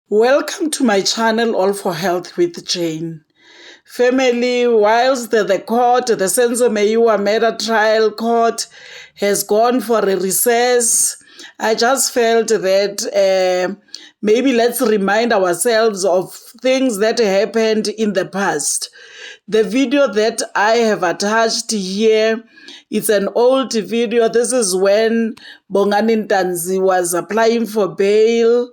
Welcome to my channel, All for Health with Jane. Family, whilst the Senzo Meyiwa Trial court has gone for a recess, I just felt that maybe let's remind ourselves of things that happened in the past. The video that I have attached here, it's an old video. This is when Bongane Ntanzi was applying for bail.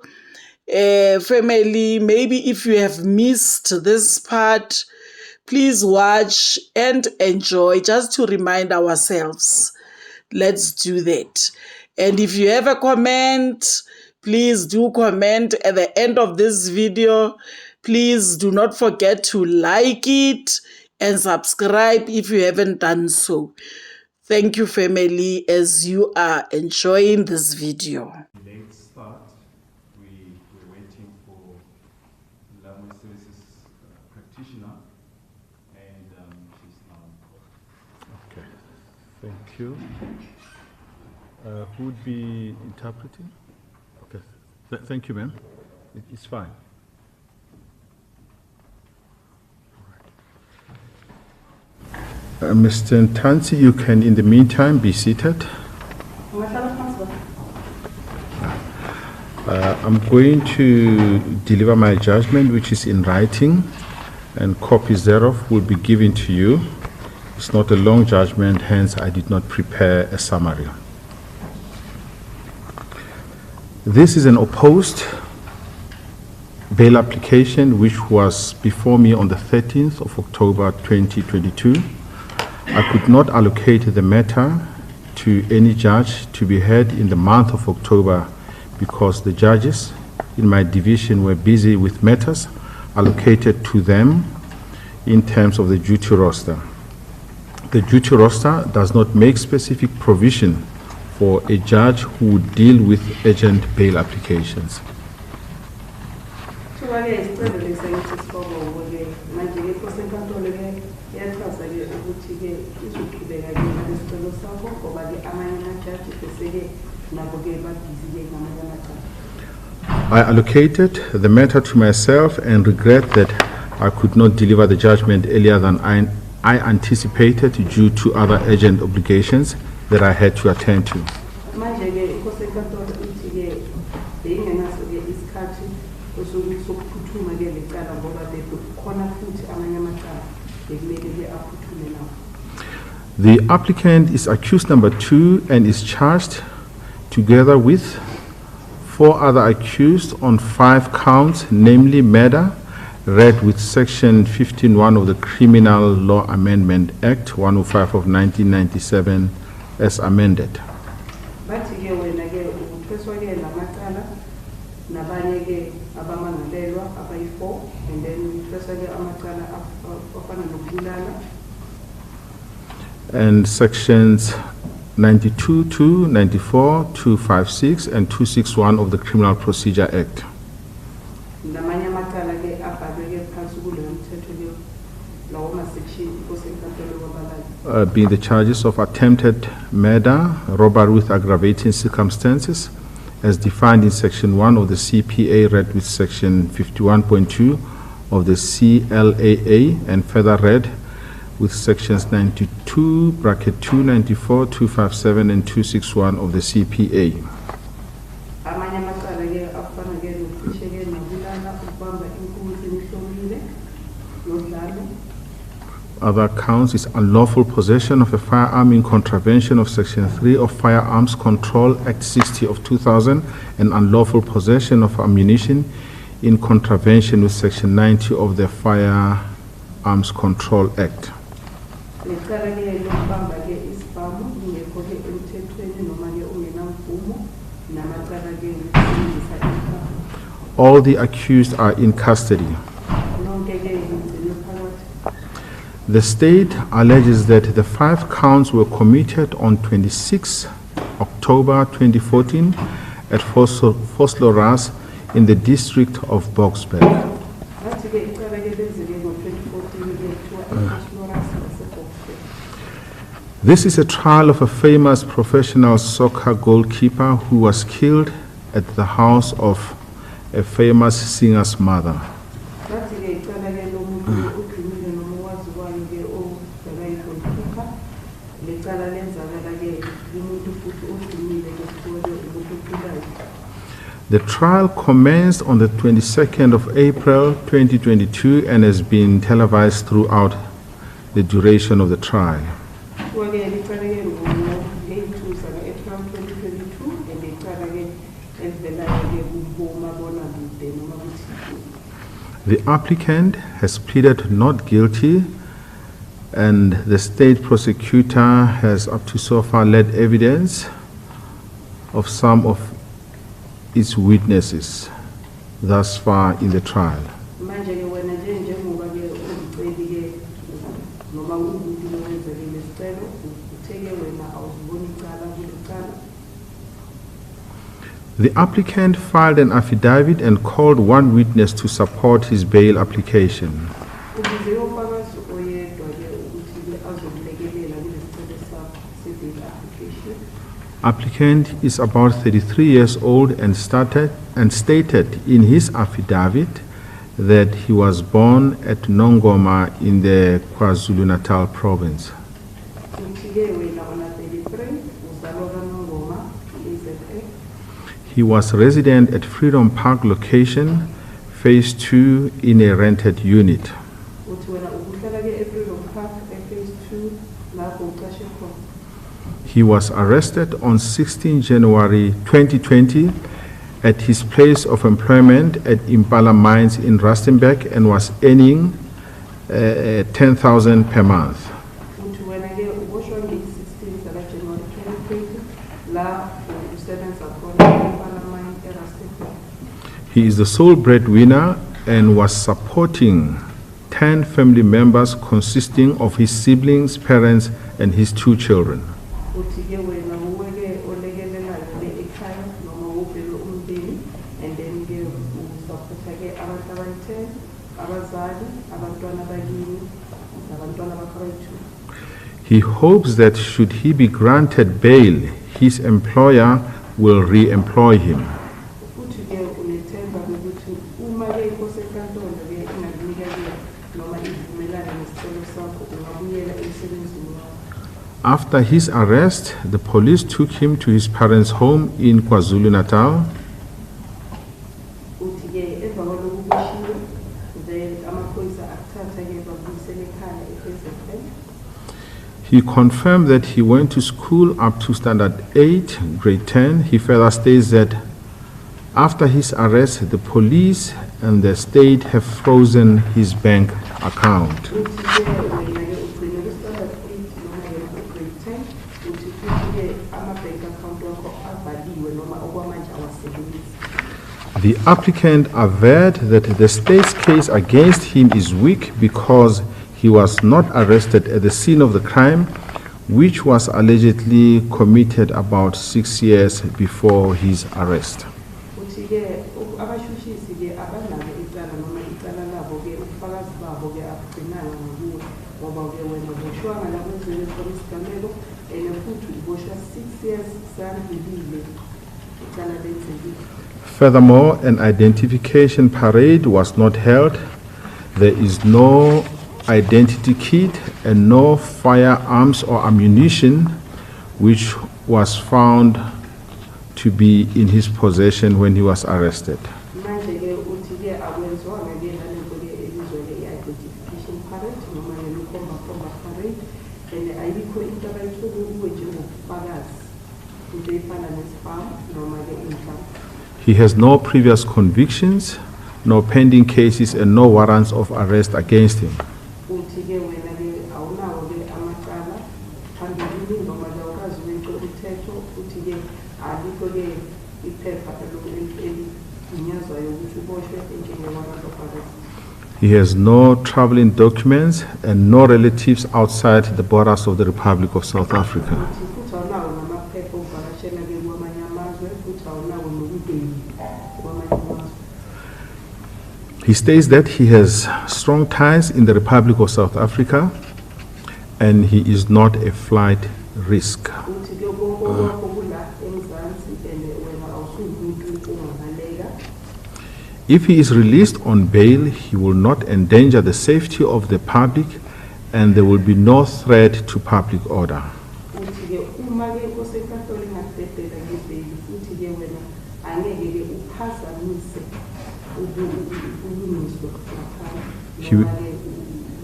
Family, maybe if you have missed this part, please watch and enjoy just to remind ourselves. Let's do that. And if you have a comment, please do comment at the end of this video. Please do not forget to like it and subscribe if you haven't done so. Thank you, family, as you are enjoying this video. Late start. We're waiting for language services practitioner, and she's now in court. Okay, thank you. Who would be interpreting? Okay, thank you, ma'am. It's fine. Mr. Ntanzi, you can in the meantime be seated. I'm going to deliver my judgment, which is in writing, and copies thereof will be given to you. It's not a long judgment, hence I did not prepare a summary. This is an opposed bail application which was before me on the 13th of October 2022. I could not allocate the matter to any judge to be heard in the month of October because the judges in my division were busy with matters allocated to them in terms of the duty roster. The duty roster does not make specific provision for a judge who would deal with urgent bail applications. I allocated the matter to myself and regret that I could not deliver the judgment earlier than I anticipated due to other urgent obligations that I had to attend to. The applicant is accused number 2 and is charged together with 4 other accused on 5 counts, namely murder, read with Section 15(1) of the Criminal Law Amendment Act 105 of 1997 as amended. And sections 92(2), 94, 256, and 261 of the Criminal Procedure Act. Being the charges of attempted murder, robbery with aggravating circumstances, as defined in Section 1 of the CPA, read with Section 51.2 of the CLAA, and further read with Sections 92, bracket 2, 94, 257, and 261 of the CPA. Other counts is unlawful possession of a firearm in contravention of Section 3 of Firearms Control Act 60 of 2000 and unlawful possession of ammunition in contravention with Section 90 of the Firearms Control Act. All the accused are in custody. The state alleges that the 5 counts were committed on 26 October 2014 at Vosloorus in the district of Boksburg. This is a trial of a famous professional soccer goalkeeper who was killed at the house of a famous singer's mother. The trial commenced on the 22nd of April 2022 and has been televised throughout the duration of the trial. The applicant has pleaded not guilty, and the state prosecutor has up to so far led evidence of some of its witnesses thus far in the trial. The applicant filed an affidavit and called one witness to support his bail application. Applicant is about 33 years old and stated in his affidavit that he was born at Nongoma in the KwaZulu-Natal province. He was resident at Freedom Park location, phase 2 in a rented unit. He was arrested on 16 January 2020 at his place of employment at Impala Mines in Rustenburg and was earning 10,000 per month. He is the sole breadwinner and was supporting 10 family members consisting of his siblings, parents, and his 2 children. He hopes that should he be granted bail, his employer will re-employ him. After his arrest, the police took him to his parents' home in KwaZulu-Natal. He confirmed that he went to school up to standard 8, grade 10. He further states that after his arrest, the police and the state have frozen his bank account. The applicant averred that the state's case against him is weak because he was not arrested at the scene of the crime, which was allegedly committed about 6 years before his arrest. Furthermore, an identification parade was not held. There is no identity kit and no firearms or ammunition which was found to be in his possession when he was arrested. He has no previous convictions, no pending cases, and no warrants of arrest against him. He has no traveling documents and no relatives outside the borders of the Republic of South Africa. He states that he has strong ties in the Republic of South Africa and he is not a flight risk. If he is released on bail, he will not endanger the safety of the public and there will be no threat to public order. Uthi-ke uma-ke osenkantolo engadedela ngebheli futhi-ke wena angeke-ke uphazamise ubulungiswa ngaphandle noma-ke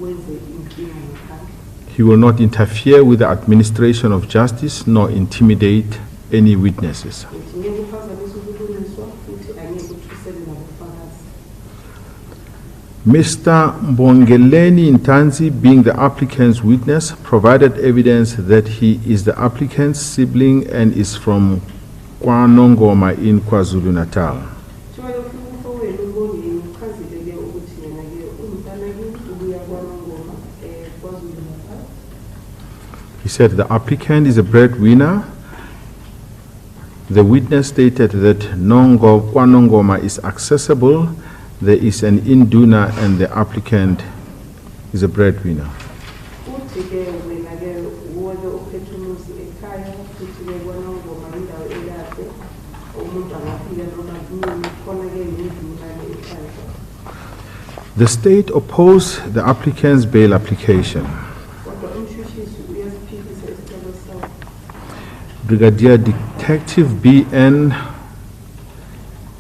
wenze inkinga ngaphandle. He will not interfere with the administration of justice nor intimidate any witnesses. Uthi ngeke uphazamise ubulungiswa futhi angeke uthusele nabufakazi. Mr. Bongane Ntanzi, being the applicant's witness, provided evidence that he is the applicant's sibling and is from KwaNongoma in KwaZulu-Natal. Njengoba ufika umfowenu uBongane uchazile-ke ukuthi yena-ke umntanakini ubuya KwaNongoma KwaZulu-Natal. He said the applicant is a breadwinner. The witness stated that KwaNongoma is accessible. There is an induna and the applicant is a breadwinner. Futhi-ke wena-ke uwe-ke uphethe umuzi ekhaya futhi-ke KwaNongoma indawo ekahle umuntu angafika noma kunini khona-ke nenduna-ke ekhaya. The state opposed the applicant's bail application. Kodwa umshushisi uyasiphikisa isicelo sakho. Brigadier Detective B.N.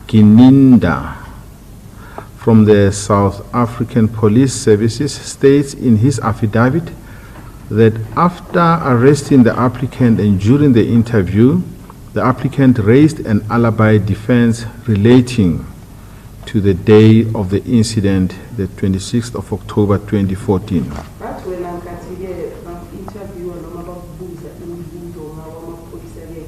Gininda from the South African Police Services states in his affidavit that after arresting the applicant and during the interview, the applicant raised an alibi defense relating to the day of the incident, the 26th of October 2014. But wena nkathi-ke bam-interviewa noma bakubuza imibuzo ngawamaphoyisa-ke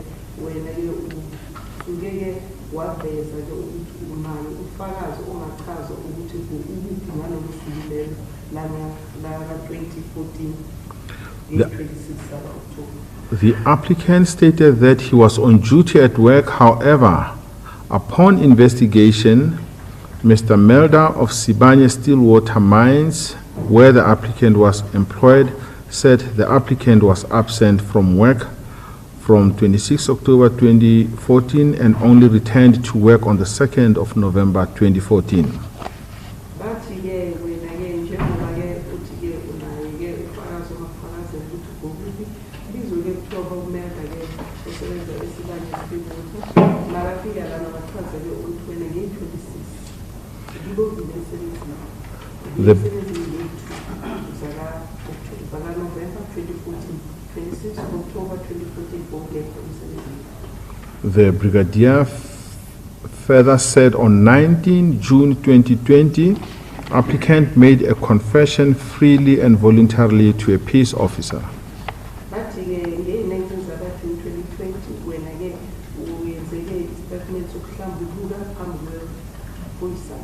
wena-ke usuke-ke waveza-ke ukuthi umani ufakazi ongachaza ukuthi ukuphi ngalolu suku lelo laka-2014 nge-26 October. The applicant stated that he was on duty at work. However, upon investigation, Mr. Melda of Sibanye Stillwater Mines, where the applicant was employed, said the applicant was absent from work from 26 October 2014 and only returned to work on the 2nd of November 2014. Bathi-ke wena-ke njengoba-ke uthi-ke unaye-ke ufakazi omafakazi ukuthi ugobuphi bizwe-ke kuthiwa bakumela-ke osebenza eSibanye Stillwater makafika lana bachaze-ke ukuthi wena ngeyi-26 ngibovile emsebenzini emsebenzini yethu zaka-November 2014 26 October 2014 bowulekho emsebenzini. The brigadier further said on 19 June 2020, applicant made a confession freely and voluntarily to a peace officer. Bathi-ke ngeyi-19 zaka-June 2020 wena-ke uyenzeke isitatimenti sokuhlambuluka phambi kwephoyisa.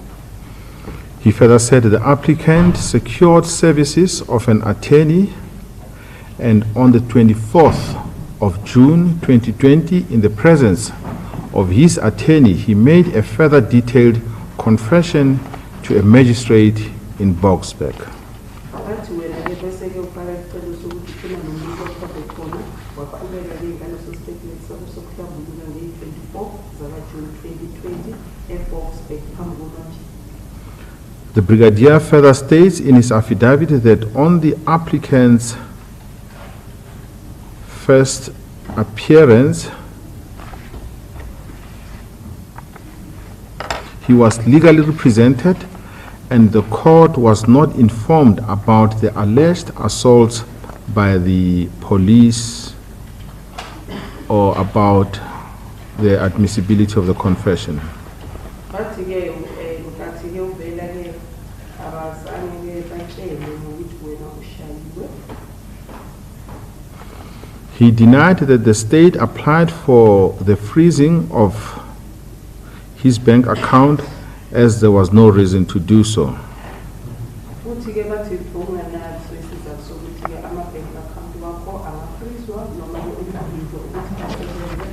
He further said the applicant secured services of an attorney and on the 24th of June 2020, in the presence of his attorney, he made a further detailed confession to a magistrate in Boksburg. Bathi wena-ke bese-ke ufaka isicelo sokuthi ufuna nomuntu ophathe khona waqhubeka-ke ngaleso statement sakho sokuhlambuluka ngeyi-24 zaka-June 2020 eBoksburg phambi komantshi. The brigadier further states in his affidavit that on the applicant's first appearance, he was legally represented and the court was not informed about the alleged assaults by the police or about the admissibility of the confession. Bathi-ke nkathi-ke uvela-ke abazange-ke batshele ngokuthi wena ushayiwe. He denied that the state applied for the freezing of his bank account as there was no reason to do so. Futhi-ke bathi bowunganaso isizathu sokuthi-ke ama-bank account wakho angafrizwa noma-ke ungabizwa ukuthi asebenze.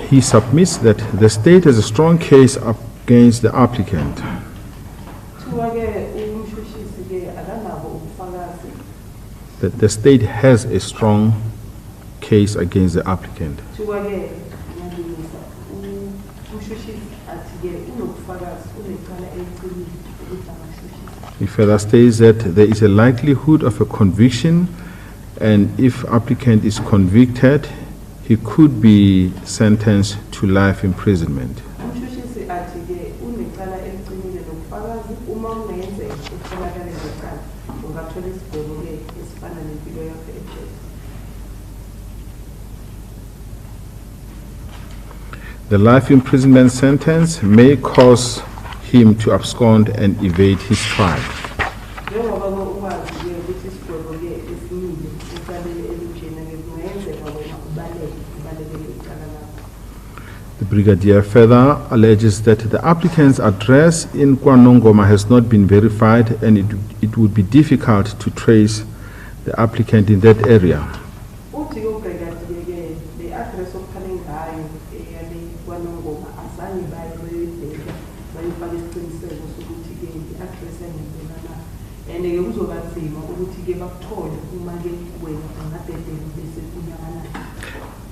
He submits that the state has a strong case against the applicant. Kuthiwa-ke umshushisi that the state has a strong case against the applicant. He further states that there is a likelihood of a conviction, and if applicant is convicted, he could be sentenced to life imprisonment. The life imprisonment sentence may cause him to abscond and evade his trial. The Brigadier further alleges that the applicant's address in KwaNongoma has not been verified, and it would be difficult to trace the applicant in that area.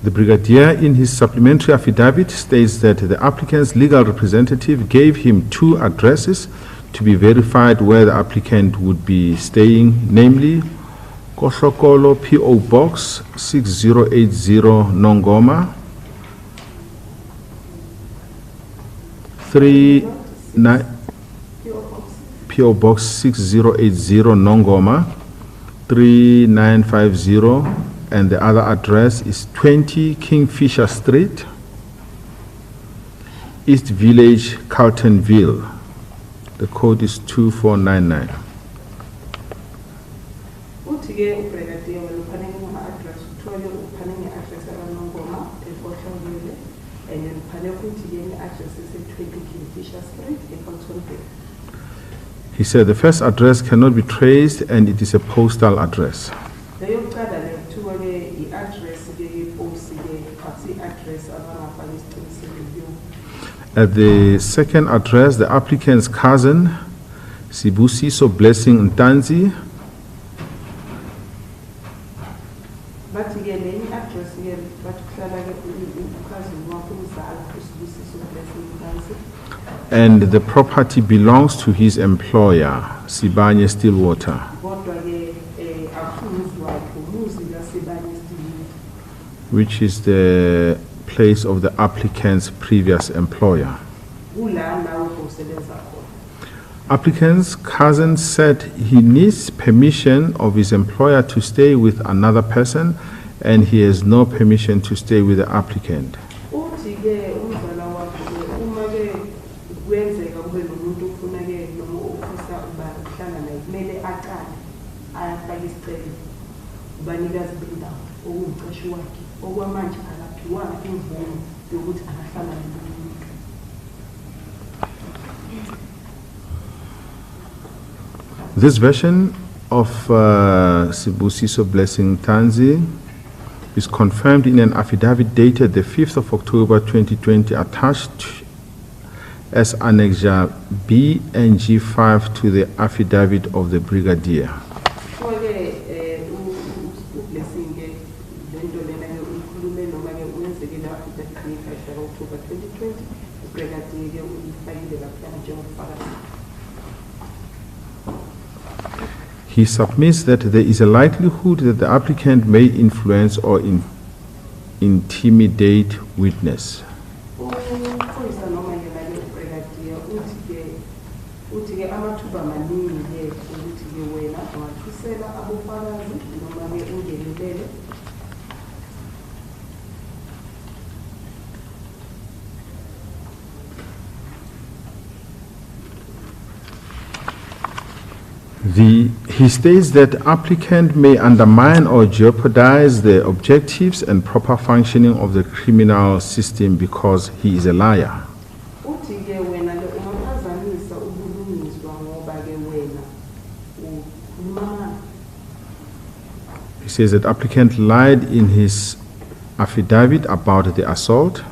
The Brigadier, in his supplementary affidavit, states that the applicant's legal representative gave him 2 addresses to be verified where the applicant would be staying, namely Kohlokolo P.O. Box 6080 Nongoma, P.O. Box 6080 Nongoma 3950, and the other address is 20 Kingfisher Street, East Village, Carltonville. The code is 2499. He said the first address cannot be traced and it is a postal address. At the second address, the applicant's cousin, Sibusiso Blessing Ntanzi, and the property belongs to his employer, Sibanye Stillwater, which is the place of the applicant's previous employer. Applicant's cousin said he needs permission of his employer to stay with another person, and he has no permission to stay with the applicant. This version of Sibusiso Blessing Ntanzi is confirmed in an affidavit dated the 5th of October 2020, attached as Annexure B and G5 to the affidavit of the Brigadier. He submits that there is a likelihood that the applicant may influence or intimidate witness. He states that applicant may undermine or jeopardize the objectives and proper functioning of the criminal system because he is a liar. He says that applicant lied in his affidavit about the assault.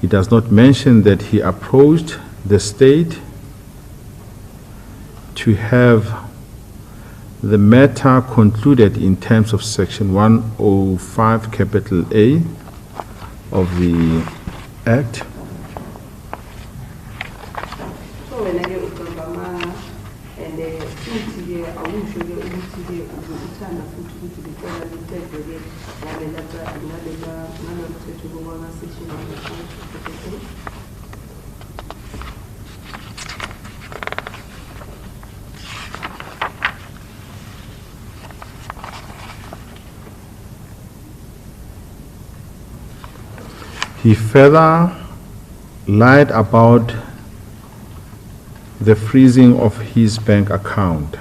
He does not mention that he approached the state to have the matter concluded in terms of Section 105 capital A of the Act. So when I get Ukamama and the future, I will show you the Utana food to the family tech again, and another to go on a session on the He further lied about the freezing of his bank account.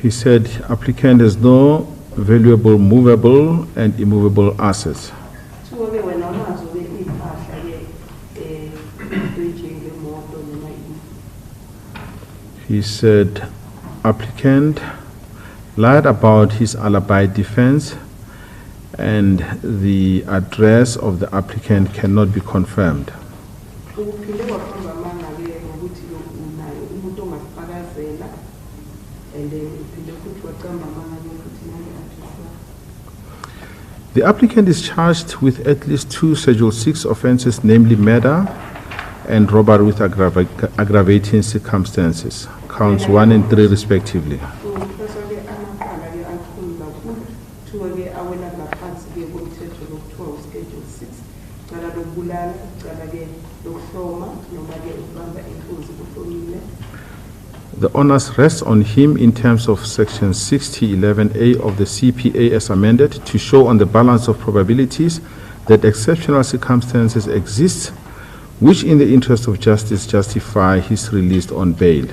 He said applicant has no valuable movable and immovable assets. He said applicant lied about his alibi defense and the address of the applicant cannot be confirmed. The applicant is charged with at least 2 Schedule 6 offenses, namely murder and robbery with aggravating circumstances, counts 1 and 3 respectively. The onus rests on him in terms of Section 6011A of the CPA as amended to show on the balance of probabilities that exceptional circumstances exist which in the interest of justice justify his release on bail.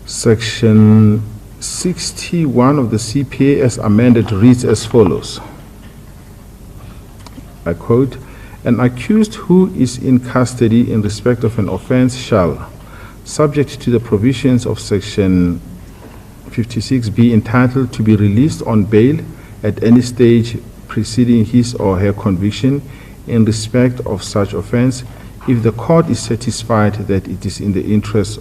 Section 61 of the CPA as amended reads as follows. I quote, "An accused who is in custody in respect of an offense shall, subject to the provisions of Section 56, be entitled to be released on bail at any stage preceding his or her conviction in respect of such offense if the court is satisfied that it is in the interest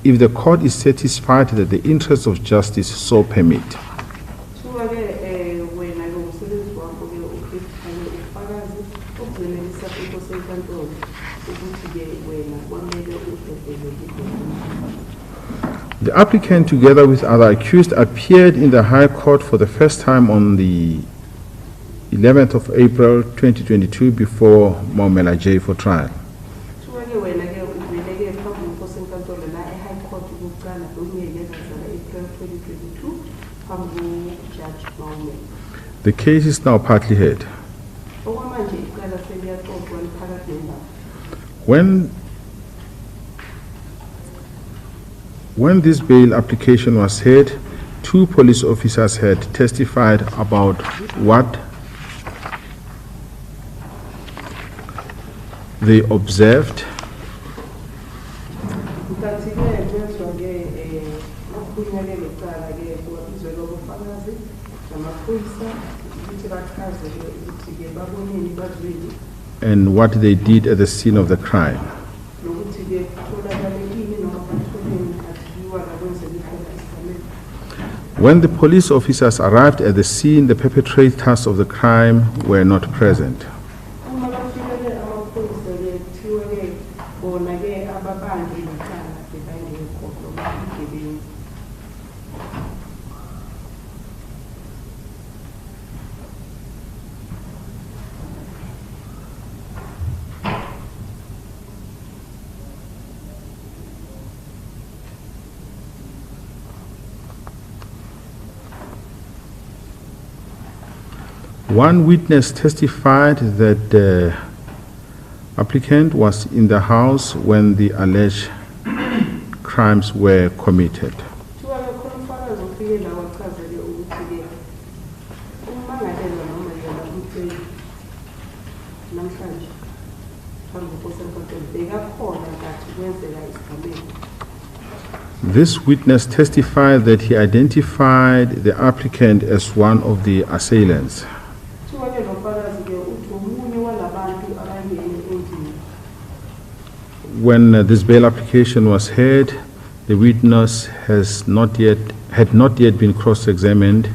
if the court is satisfied that the interests of justice so permit." The applicant, together with other accused, appeared in the High Court for the first time on the 11th of April 2022 before Momela J for trial. The case is now partly heard. When this bail application was heard, 2 police officers had testified about what they observed and what they did at the scene of the crime. When the police officers arrived at the scene, the perpetrators of the crime were not present. One witness testified that the applicant was in the house when the alleged crimes were committed. Umangalelwa noma yena umthengi namhlanje phambi kosenkantolo bekakhona kathi kwenzeka isigameko. This witness testified that he identified the applicant as one of the assailants. Siwake nofakazi-ke uthi omunye walabantu abangene endlini. When this bail application was heard, the witness had not yet been cross-examined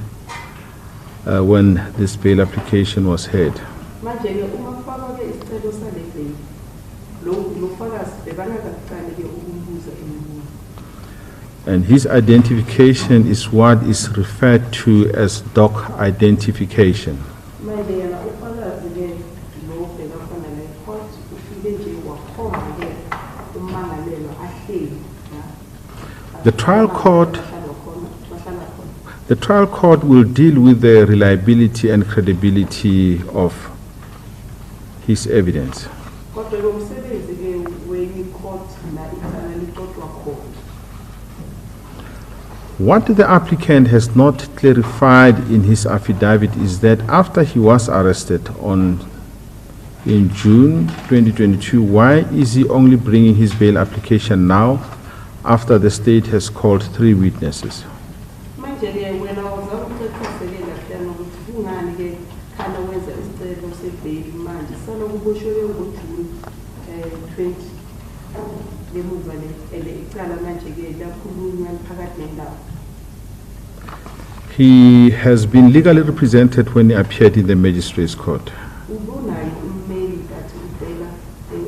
when this bail application was heard. Manje-ke uma kufakwa-ke isicelo sale bail, lo fakazi bebangakaqali-ke ukumbuza imibuzo. And his identification is what is referred to as doc identification. Manje yena ufakazi-ke lo bekafana ne-court ufike nje wakhomba-ke umangalelwa ahleli. The trial court will deal with the reliability and credibility of his evidence. Kodwa lo msebenzi-ke we-court la icala lixoxwa khona. What the applicant has not clarified in his affidavit is that after he was arrested in June 2022, why is he only bringing his bail application now after the state has called 3 witnesses? Manje-ke wena wazama ukuqeqesela kuyena ukuthi kungani-ke khana wenza isicelo sebheli manje salokuboshwe ngoJuni 20 ngemuva le icala manje-ke lakhulunywa phakathi nendawo. He has been legally represented when he appeared in the magistrate's court. Ubunayo ummeli kathi ubheka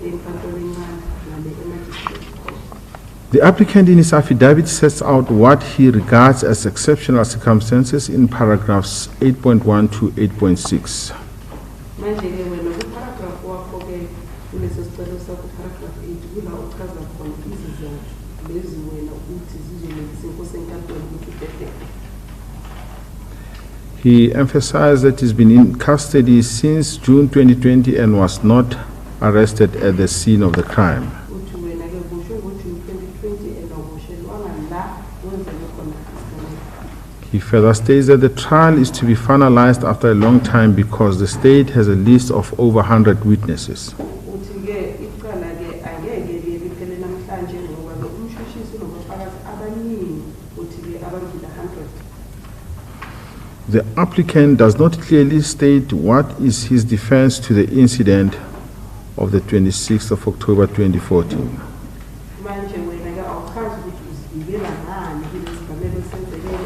enkantolo encane nale emagistrate's court. The applicant in his affidavit sets out what he regards as exceptional circumstances in paragraphs 8.1 to 8.6. Manje-ke wena kuparagraph wakho-ke kuleso sicelo sakho paragraph 8 kula uchaza khona izizathu lezi wena uthi zizolethisa inkosi enkantolo ukuthi ubhebheke. He emphasized that he's been in custody since June 2020 and was not arrested at the scene of the crime. Uthi wena-ke uboshwe ngoJuni 2020 and awuboshelwanga la kwenzeke khona isigameko. He further states that the trial is to be finalized after a long time because the state has a list of over 100 witnesses. Uthi-ke icala-ke angeke-ke liphele namhlanje ngoba-ke umshushisi unobufakazi abaningi uthi-ke abangile 100. The applicant does not clearly state what is his defense to the incident of the 26th of October 2014. Manje wena-ke awuchazi ukuthi uzivikela ngani kulesi sigameko esenzekile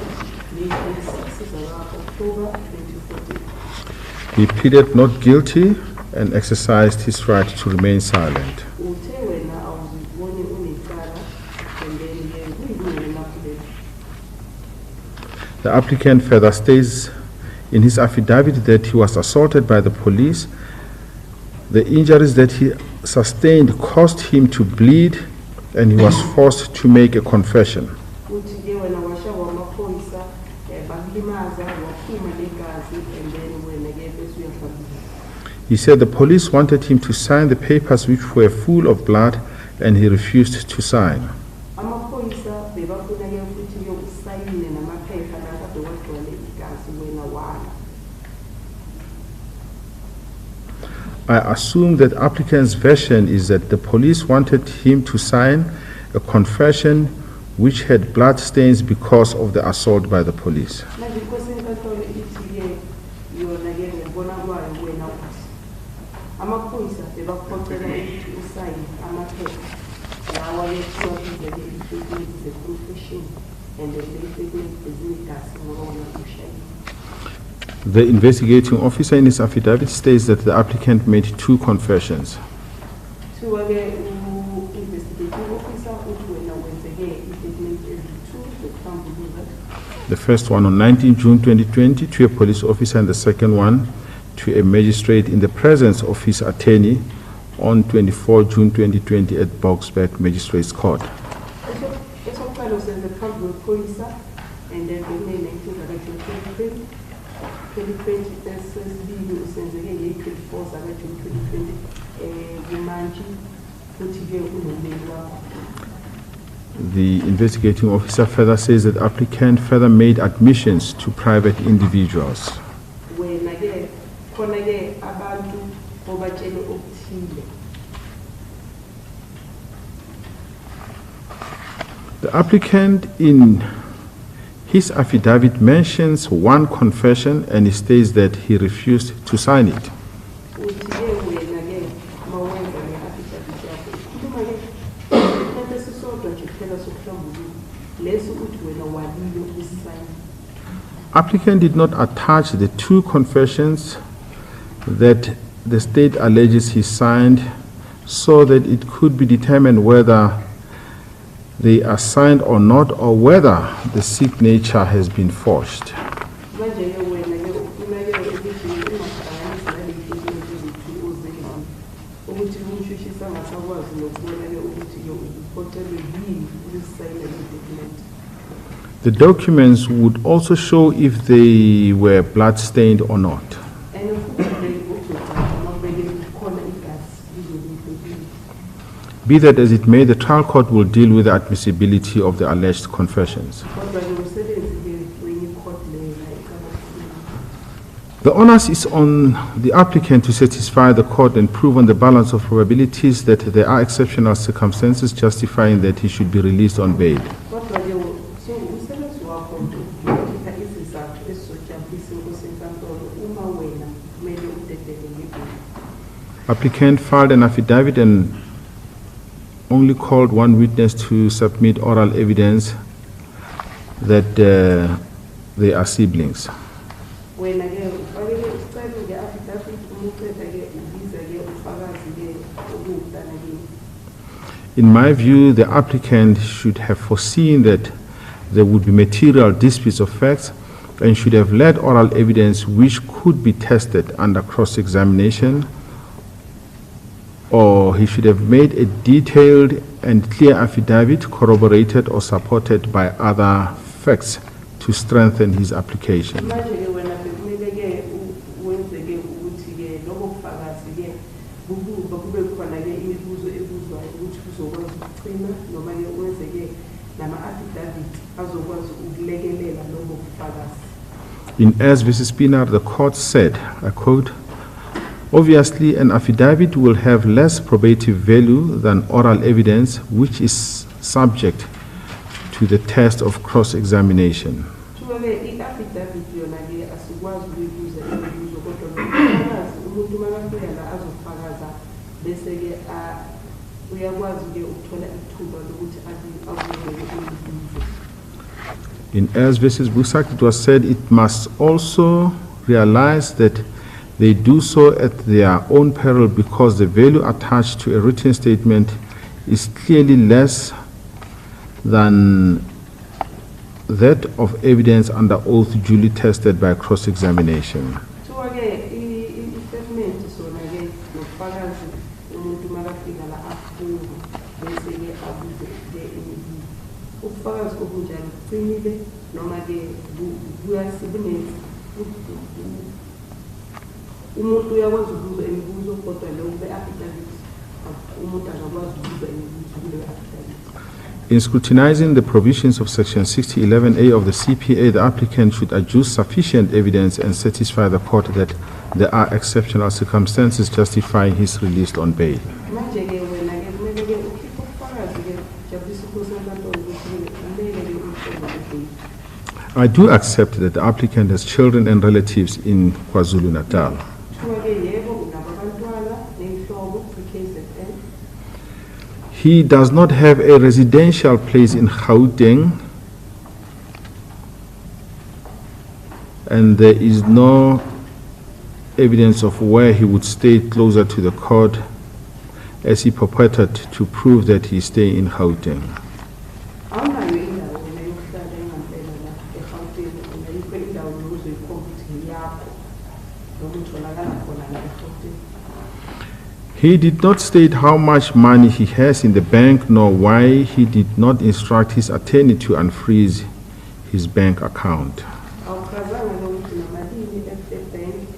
nge-26 October 2014. He pleaded not guilty and exercised his right to remain silent. Uthe wena awuziboni unecala and then-ke kuyilungelo lakho lelo. The applicant further states in his affidavit that he was assaulted by the police. The injuries that he sustained caused him to bleed and he was forced to make a confession. Uthi-ke wena washaywa amaphoyisa bakulimaza waphuma legazi and then wena-ke bese uyahambisa. He said the police wanted him to sign the papers which were full of blood and he refused to sign. Amaphoyisa bebafuna-ke ukuthi-ke usayine namaphepha la kade wagcwale igazi wena wala. I assume that applicant's version is that the police wanted him to sign a confession which had blood stains because of the assault by the police. Manje inkosi enkantolo ithi-ke yona-ke ngokubona kwayo wena uthi amaphoyisa bebakuphoqela ukuthi usayine amaphepha lawa-ke kuthiwa bize-ke i-statement ze-confession and the statement ezinegazi ngoba wona ushayile. The investigating officer in his affidavit states that the applicant made 2 confessions. Kuthiwa-ke u-investigating officer uthi wena wenze-ke i-statement ezi-2 zokuhlambuluka. The first one on 19 June 2020 to a police officer and the second one to a magistrate in the presence of his attorney on 24 June 2020 at Boksburg Magistrates Court. Esokuqala usenze phambi kwephoyisa and then nge-19 zaka-June 2020 esesibili usenzeke nge-24 zaka-June 2020 kumantshi futhi-ke unomeli wakho. The investigating officer further says that the applicant further made admissions to private individuals. Wena wena-ke khona-ke abantu obatshele okuthile. The applicant in his affidavit mentions one confession and he states that he refused to sign it. Uthi-ke wena-ke mawenza le-affidavit yakho ukhuluma-ke isikhathi esisodwa nje kuphela sokuhlambulula leso uthi wena walile ukusayina. Applicant did not attach the two confessions that the state alleges he signed so that it could be determined whether they are signed or not, or whether the signature has been forged. Manje-ke wena-ke ufuna-ke ukuthi ungahlanganisi nalezi zinto ezithi ozenzi ukuthi umshushisi angasakwazi nokubona-ke ukuthi-ke uphocelwe yini ukusayina le-document. The documents would also show if they were blood-stained or not. And futhi-ke uzocaca makubeke khona igazi lizokuhlukile. Be that as it may, the trial court will deal with the admissibility of the alleged confessions. Kodwa-ke umsebenzi-ke wenye i-court leyo la eqalathile. The onus is on the applicant to satisfy the court and prove on the balance of probabilities that there are exceptional circumstances justifying that he should be released on bail. Kodwa-ke so umsebenzi wakho ukukhipha izizathu ezizojabulisa inkosi enkantolo uma wena kumele udedele ngebheli. Applicant filed an affidavit and only called one witness to submit oral evidence that they are siblings. Wena-ke ufakele isicelo nge-affidavit umuqeda-ke ubiza-ke ufakazi-ke okuwudana kini. In my view, the applicant should have foreseen that there would be material disputes of facts and should have led oral evidence which could be tested under cross-examination, or he should have made a detailed and clear affidavit corroborated or supported by other facts to strengthen his application. Manje-ke wena bekumele-ke wenze-ke ukuthi-ke lobo bufakazi-ke kube khona-ke imibuzo ebuzwayo ukuthi uzokwazi ukucima noma-ke wenze-ke nama-affidavit azokwazi ukulekelela lobo bufakazi. In S v. Spinner, the court said, I quote, "Obviously, an affidavit will have less probative value than oral evidence, which is subject to the test of cross-examination." Kuthiwa-ke i-affidavit yona-ke asikwazi ukuyibuza imibuzo kodwa lobufakazi umuntu makafika la azofakaza bese-ke uyakwazi-ke ukuthola ithuba lokuthi abuzeke imibuzo. In S v. Busak, it was said it must also realize that they do so at their own peril because the value attached to a written statement is clearly less than that of evidence under oath duly tested by cross-examination. Kuthiwa-ke i-statement sona-ke nobufakazi umuntu makafika la afunga bese-ke abuze-ke imibuzo. Ubufakazi obunjalo buqinile noma-ke umuntu uyakwazi ukubuza imibuzo kodwa leyo be-affidavit umuntu angakwazi ukubuza imibuzo kuleyo affidavit. In scrutinizing the provisions of Section 6011A of the CPA, the applicant should adduce sufficient evidence and satisfy the court that there are exceptional circumstances justifying his release on bail. Manje-ke wena-ke kumele-ke ukhiphe ubufakazi-ke jabulisa inkosi enkantolo ukuthi kumele-ke umhlobo ebheli. I do accept that the applicant has children and relatives in KwaZulu-Natal. Kuthiwa-ke yebo unabo abantwana ney'hlobo kwi-KZN. He does not have a residential place in Gauteng, and there is no evidence of where he would stay closer to the court as he purported to prove that he stay in Gauteng. Awunayo indawo wena yokuhlala engampela la eGauteng, ayikho indawo yokuzoyikhomba ukuthi ngeyakho noma utholakala khona la eGauteng. He did not state how much money he has in the bank nor why he did not instruct his attorney to unfreeze his bank account. Awuchazanga nokuthi namalini e-bank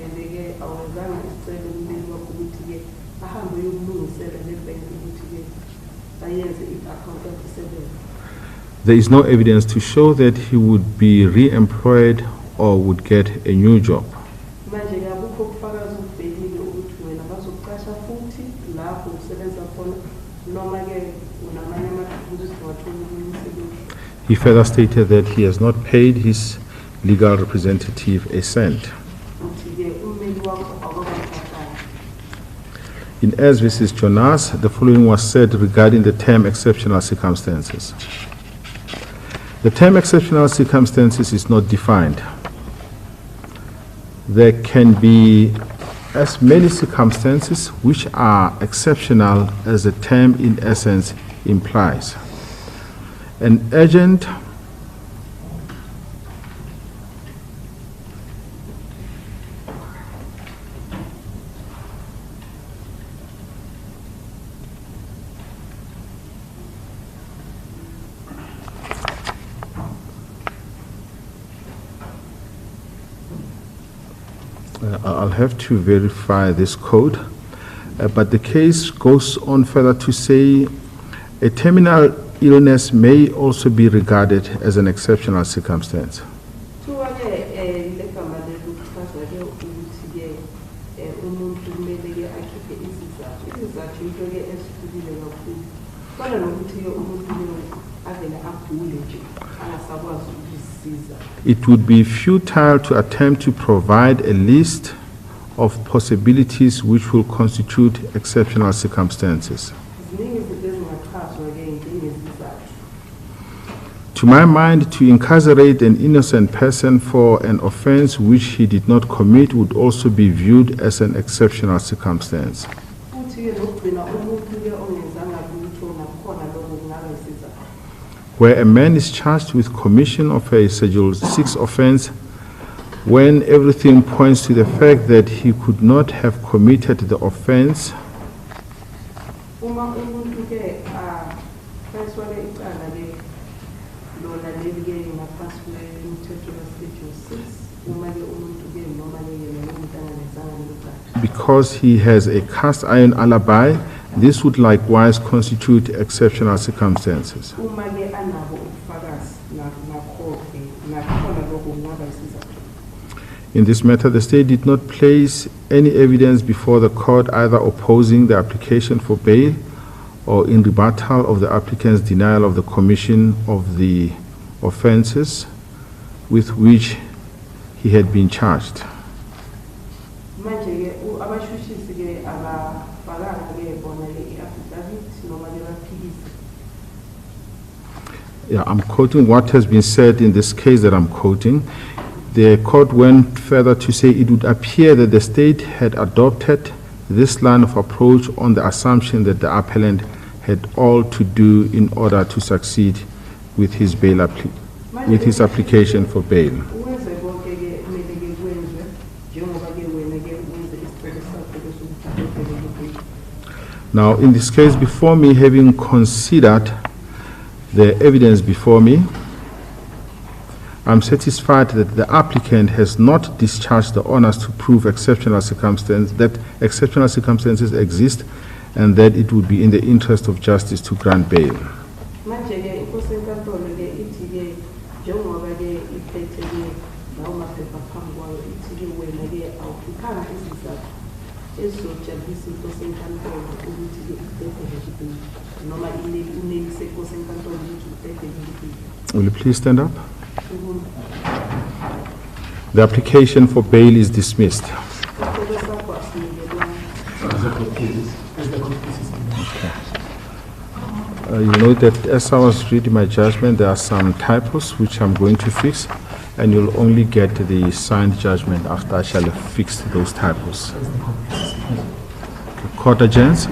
and-ke awenzanga isicelo kumbeni wakho ukuthi-ke ahambe uyokulungisela le-bank ukuthi-ke bayenze i-account yakho isebenze. There is no evidence to show that he would be re-employed or would get a new job. Manje-ke manje akukho ubufakazi obubhekile ukuthi wena bazokuqasha futhi lapho usebenza khona noma ke unamanye amathuluzi esiwathola umsebenzi. He further stated that he has not paid his legal representative a cent. In S versus Jonas, the following was said regarding the term exceptional circumstances. The term exceptional circumstances is not defined. There can be as many circumstances which are exceptional as the term in essence implies. An agent I'll have to verify this code, but the case goes on further to say a terminal illness may also be regarded as an exceptional circumstance. It would be futile to attempt to provide a list of possibilities which will constitute exceptional circumstances. To my mind, to incarcerate an innocent person for an offense which he did not commit would also be viewed as an exceptional circumstance. Where a man is charged with commission of a Schedule 6 offense, when everything points to the fact that he could not have committed the offense, because he has a cast iron alibi, this would likewise constitute exceptional circumstances. In this matter, the state did not place any evidence before the court either opposing the application for bail or in rebuttal of the applicant's denial of the commission of the offenses with which he had been charged. Yeah, I'm quoting what has been said in this case that I'm quoting. The court went further to say it would appear that the state had adopted this line of approach on the assumption that the appellant had all to do in order to succeed with his bail with his application for bail. Now, in this case before me, having considered the evidence before me, I'm satisfied that the applicant has not discharged the honors to prove exceptional circumstances exist, and that it would be in the interest of justice to grant bail. Will you please stand up? The application for bail is dismissed. You know that as I was reading my judgment, there are some typos which I'm going to fix, and you'll only get the signed judgment after I shall have fixed those typos. The court adjourns.